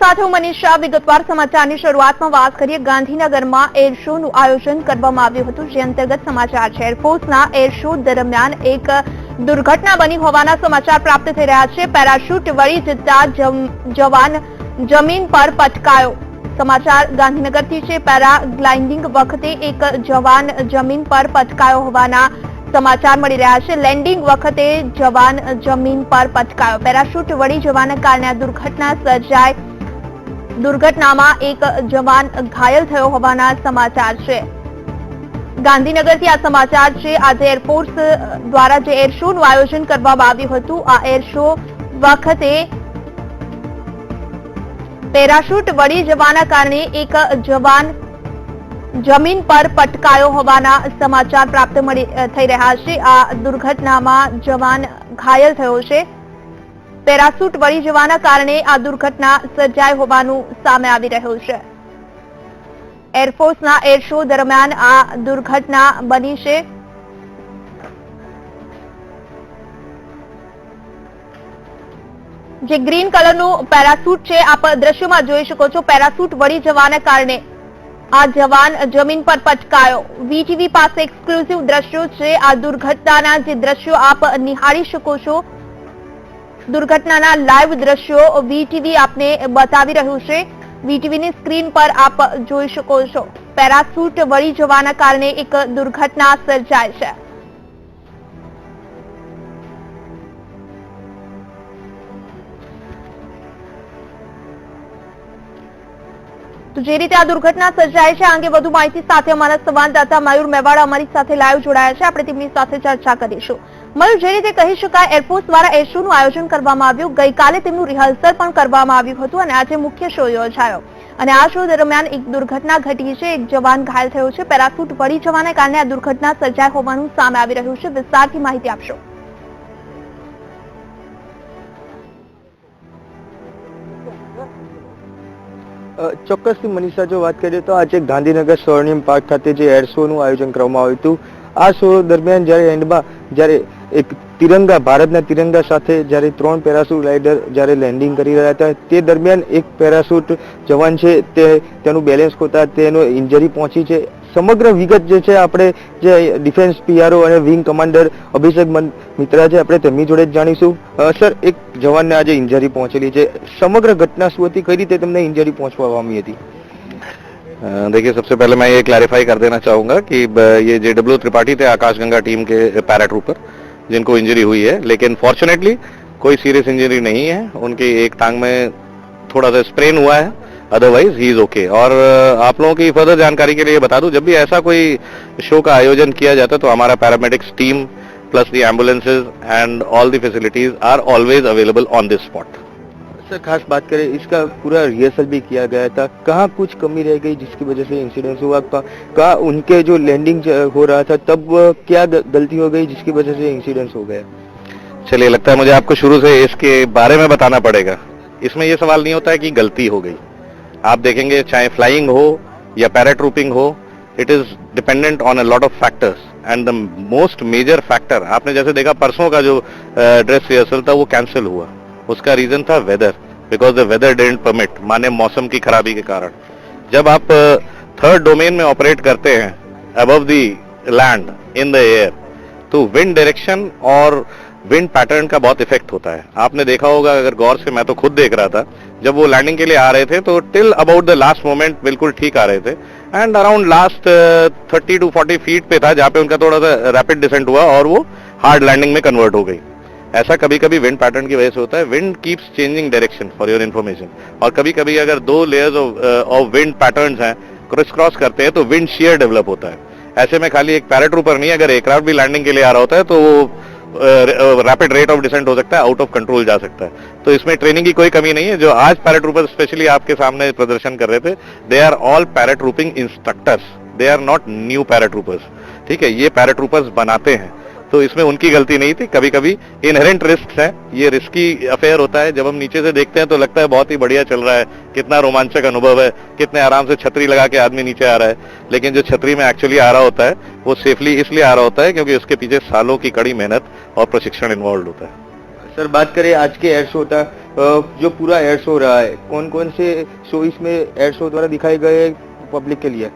સાથે હું મનીષા વિગતવાર સમાચારની શરૂઆતમાં વાત કરીએ ગાંધીનગરમાં એર શોનું આયોજન કરવામાં આવ્યું હતું જે અંતર્ગત સમાચાર છે એરફોર્સના એર શો દરમિયાન એક દુર્ઘટના બની હોવાના સમાચાર પ્રાપ્ત થઈ રહ્યા છે પેરાશૂટ વળી જતા જવાન જમીન પર પટકાયો સમાચાર ગાંધીનગરથી છે પેરાગ્લાઇડિંગ વખતે એક જવાન જમીન પર પટકાયો હોવાના સમાચાર મળી રહ્યા છે લેન્ડિંગ વખતે જવાન જમીન પર પટકાયો પેરાશૂટ વળી જવાના કારણે આ દુર્ઘટના સર્જાઈ દુર્ઘટનામાં એક જવાન ઘાયલ થયો હોવાના સમાચાર છે ગાંધીનગરથી આ સમાચાર છે આજે એરફોર્સ દ્વારા જે એર શોનું આયોજન કરવામાં આવ્યું હતું આ એર શો વખતે પેરાશૂટ વળી જવાના કારણે એક જવાન જમીન પર પટકાયો હોવાના સમાચાર પ્રાપ્ત થઈ રહ્યા છે આ દુર્ઘટનામાં જવાન ઘાયલ થયો છે પેરાશૂટ વળી જવાના કારણે આ દુર્ઘટના સર્જાઈ હોવાનું સામે આવી રહ્યું છે એરફોર્સના એર શો દરમિયાન આ દુર્ઘટના બની છે જે ગ્રીન કલરનું પેરાશૂટ છે આપ દ્રશ્યમાં જોઈ શકો છો પેરાશૂટ વળી જવાના કારણે આ જવાન જમીન પર પટકાયો વીટીવી પાસે એક્સક્લુઝિવ દ્રશ્યો છે આ દુર્ઘટનાના જે દ્રશ્યો આપ નિહાળી શકો છો દુર્ઘટનાના લાઈવ દ્રશ્યો વીટીવી આપને બતાવી રહ્યું છે વીટીવીની સ્ક્રીન પર આપ જોઈ શકો છો પેરાશૂટ વળી જવાના કારણે એક દુર્ઘટના સર્જાય છે તો જે રીતે આ દુર્ઘટના સર્જાય છે આ અંગે વધુ માહિતી સાથે અમારા સંવાદદાતા મયુર મેવાડા અમારી સાથે લાઈવ જોડાયા છે આપણે તેમની સાથે ચર્ચા કરીશું મયુર જે રીતે કહી શકાય એરફોર્સ દ્વારા એર શોનું આયોજન કરવામાં આવ્યું ગઈકાલે તેમનું રિહર્સલ પણ કરવામાં આવ્યું હતું અને આજે મુખ્ય શો યોજાયો અને આ શો દરમિયાન એક દુર્ઘટના ઘટી છે એક જવાન ઘાયલ થયો છે પેરાશૂટ વળી જવાના કારણે આ દુર્ઘટના સર્જાય હોવાનું સામે આવી રહ્યું છે વિસ્તારથી માહિતી આપશો ચોક્કસથી મનીષા જો વાત કરીએ તો આજે ગાંધીનગર સ્વર્ણિમ પાર્ક ખાતે જે એર શોનું આયોજન કરવામાં આવ્યું હતું આ શો દરમિયાન જ્યારે એન્ડમાં જ્યારે એક તિરંગા ભારતના તિરંગા સાથે જ્યારે 3 પેરાશૂટ રાઇડર જ્યારે લેન્ડિંગ કરી રહ્યા હતા તે દરમિયાન એક પેરાશૂટ જવાન છે તેનું બેલેન્સ ખોતા તેનો ઇન્જરી પહોંચી છે સમગ્ર વિગત જે છે આપણે જે ડિફેન્સ પીઆરઓ અને વિંગ કમાન્ડર અભિષેક મિત્રા છે આપણે તેમની જોડે જ જાણીશું સર એક જવાનને આજે ઇન્જરી પહોંચેલી છે સમગ્ર घटना શું હતી કઈ રીતે તમને ઇન્જરી પહોંચવા પામી હતી देखिए सबसे पहले मैं ये क्लैरिफाई कर देना चाहूँगा कि ये JW त्रिपाठी थे आकाशगंगा टीम के पैराट्रूपर जिनको इंजरी हुई है लेकिन फॉर्चुनेटली कोई सीरियस इंजरी नहीं है उनकी एक टांग में थोड़ा सा स्प्रेन हुआ है अदरवाइज ही इज ओके और आप लोगों की फर्दर जानकारी के लिए बता दूं जब भी ऐसा कोई शो का आयोजन किया जाता है तो हमारा paramedics team plus the ambulances and all the facilities are always available on this spot sir खास बात करें इसका पूरा रिहर्सल भी किया गया था कहाँ कुछ कमी रह गई जिसकी वजह से इंसिडेंट हुआ कहाँ उनके जो लैंडिंग हो रहा था तब क्या गलती हो गई जिसकी वजह से इंसिडेंट हो गया चलिए लगता है मुझे आपको शुरू से इसके बारे में बताना पड़ेगा इसमें यह सवाल नहीं होता है कि गलती हो गई आप देखेंगे चाहे फ्लाइंग हो या पैराट्रूपिंग हो it is dependent on a lot of factors and the most major factor आपने जैसे देखा परसों का जो ड्रेस रिहर्सल था वो कैंसिल हुआ उसका रीजन था weather because the weather didn't permit माने मौसम की खराबी के कारण जब आप थर्ड डोमेन में ऑपरेट करते हैं above the land in the air तो विंड डायरेक्शन और विंड पैटर्न का बहुत इफेक्ट होता है आपने देखा होगा अगर गौर से मैं तो खुद देख रहा था जब वो लैंडिंग के लिए आ रहे थे तो till about the last moment बिल्कुल ठीक आ रहे थे and around last 30 to 40 feet पे था जहाँ पे उनका थोड़ा सा रैपिड डिसेंट हुआ और वो हार्ड लैंडिंग में कन्वर्ट हो गई ऐसा कभी कभी विंड पैटर्न की वजह से होता है wind keeps changing direction for your information और कभी कभी अगर 2 लेयर्स ऑफ विंड पैटर्न्स हैं क्रॉस क्रॉस करते हैं तो विंड शेयर डेवलप होता है ऐसे में खाली एक पैराट्रूपर नहीं अगर एयरक्राफ्ट भी लैंडिंग के लिए आ रहा होता है तो वो रैपिड रेट ऑफ डिसेंट हो सकता है आउट ऑफ कंट्रोल जा सकता है तो इसमें ट्रेनिंग की कोई कमी नहीं है जो आज पैराट्रूपर स्पेशली आपके सामने प्रदर्शन कर रहे थे they are all paratrooping instructors they are not new paratroopers ठीक है ये पैराट्रूपर्स बनाते हैं तो इसमें उनकी गलती नहीं थी कभी कभी इनहेरेंट रिस्क है ये रिस्की अफेयर होता है जब हम नीचे से देखते हैं तो लगता है बहुत ही बढ़िया चल रहा है कितना रोमांचक अनुभव है कितने आराम से छतरी लगा के आदमी नीचे आ रहा है लेकिन जो छतरी में एक्चुअली आ रहा होता है वो सेफली इसलिए आ रहा होता है क्योंकि उसके पीछे सालों की कड़ी मेहनत और प्रशिक्षण इन्वॉल्व होता है सर बात करें आज के एयर शो था जो पूरा एयर शो रहा है, कौन कौन से शो इसमें एयर शो द्वारा दिखाए गए पब्लिक के लिए?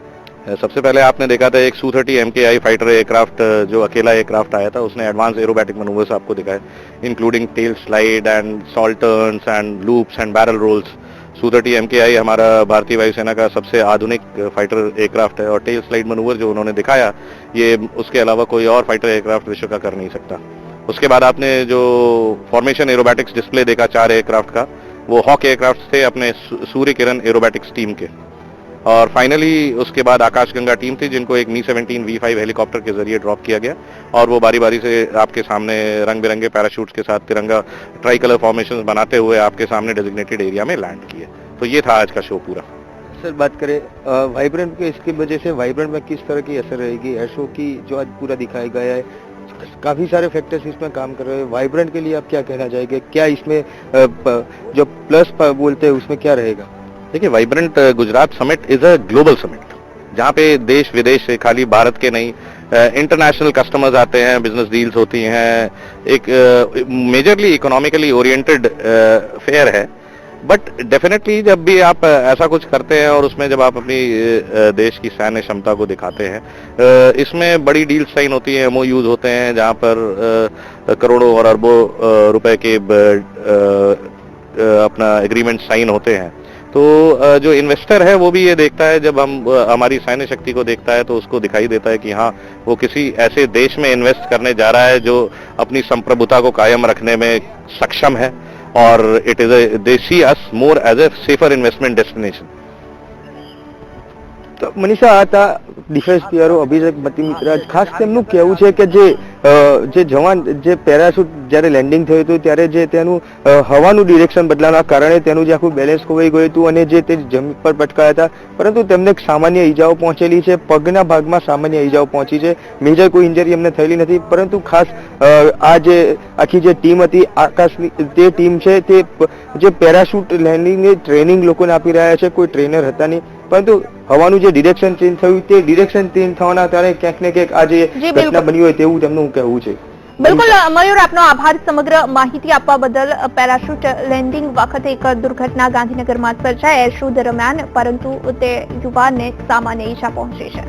सबसे पहले आपने देखा था एक Su-30 MKI फाइटर एयरक्राफ्ट, जो अकेला एयरक्राफ्ट आया था, उसने एडवांस एरोबैटिक मैनूवर्स आपको दिखाए, including tail slide and salt turns and loops and barrel rolls. Su-30 MKI हमारा भारतीय वायुसेना का सबसे आधुनिक फाइटर एयरक्राफ्ट है, और टेल स्लाइड मैनूवर जो उन्होंने दिखाया, ये उसके अलावा कोई और फाइटर एयरक्राफ्ट विश्व का कर नहीं सकता। उसके बाद आपने जो फॉर्मेशन एरोबैटिक्स डिस्प्ले देखा 4 एयरक्राफ्ट का, वो हॉक एयरक्राफ्ट थे अपने सूर्य किरण एरोबैटिक्स टीम के। और फाइनली उसके बाद आकाशगंगा टीम थी, जिनको एक Mi-17 V5 हेलीकॉप्टर के जरिए ड्रॉप किया गया, और वो बारी बारी से आपके सामने रंग बिरंगे पैराशूट्स के साथ तिरंगा ट्राई कलर फॉर्मेशन बनाते हुए आपके सामने डेजिग्नेटेड एरिया में लैंड किए। तो ये था आज का शो पूरा। सर, बात करें वाइब्रेंट के, इसकी वजह से वाइब्रेंट में किस तरह की असर रहेगी एयर शो की जो आज पूरा दिखाया गया है? काफी सारे फैक्टर्स इसमें काम कर रहे हैं, वाइब्रेंट के लिए आप क्या कहना चाहेंगे? क्या इसमें जो प्लस बोलते हैं उसमें क्या रहेगा? देखिए, vibrant Gujarat summit is a global summit, जहाँ पे देश विदेश से, खाली भारत के नहीं, इंटरनेशनल कस्टमर्स आते हैं, बिजनेस डील्स होती हैं, एक मेजरली इकोनॉमिकली ओरिएंटेड फेयर है। बट डेफिनेटली जब भी आप ऐसा कुछ करते हैं और उसमें जब आप अपनी देश की सैन्य क्षमता को दिखाते हैं, इसमें बड़ी डील साइन होती हैं, MOUs होते हैं, जहाँ पर करोड़ों और अरबों रुपए के अपना एग्रीमेंट साइन होते हैं। तो जो इन्वेस्टर है वो भी ये देखता है, जब हम हमारी सैन्य शक्ति को देखता है तो उसको दिखाई देता है कि हाँ, वो किसी ऐसे देश में इन्वेस्ट करने जा रहा है जो अपनी संप्रभुता को कायम रखने में सक्षम है, और it is they see us more as a safer investment destination. તો મનીષા આ હતા ડિફેન્સ પીઆરઓ અભિષેક મતીમિત્રા। ખાસ તેમનું કહેવું છે કે જે જવાન જે પેરાશૂટ જ્યારે લેન્ડિંગ થયું હતું ત્યારે જે તેનું હવાનું ડિરેક્શન બદલાના કારણે તેનું જે આખું બેલેન્સ ખોવાઈ ગયું હતું અને જે તે જમીન પર પટકાયા હતા, પરંતુ તેમને સામાન્ય ઈજાઓ પહોંચેલી છે, પગના ભાગમાં સામાન્ય ઈજાઓ પહોંચી છે, મેજર કોઈ ઇન્જરી એમને થયેલી નથી। પરંતુ ખાસ આ જે આખી જે ટીમ હતી આકાશની, તે ટીમ છે તે જે પેરાશૂટ લેન્ડિંગની ટ્રેનિંગ લોકોને આપી રહ્યા છે, કોઈ ટ્રેનર હતા નહીં, પરંતુ હવાનું જે ડિરેક્શન ચેન્જ થયું તે ડિરેક્શન ચેન્જ થવાના કારણે ક્યાંક ને ક્યાંક આ જે ઘટના બની હોય તેવું તેમનું કહેવું છે। બિલકુલ મયુર, આપનો આભાર સમગ્ર માહિતી આપવા બદલ। પેરાશૂટ લેન્ડિંગ વખતે એક દુર્ઘટના ગાંધીનગરમાં સર્જાઈ એર શો દરમિયાન, પરંતુ તે યુવાનને સામાન્ય ઈજા પહોંચી છે।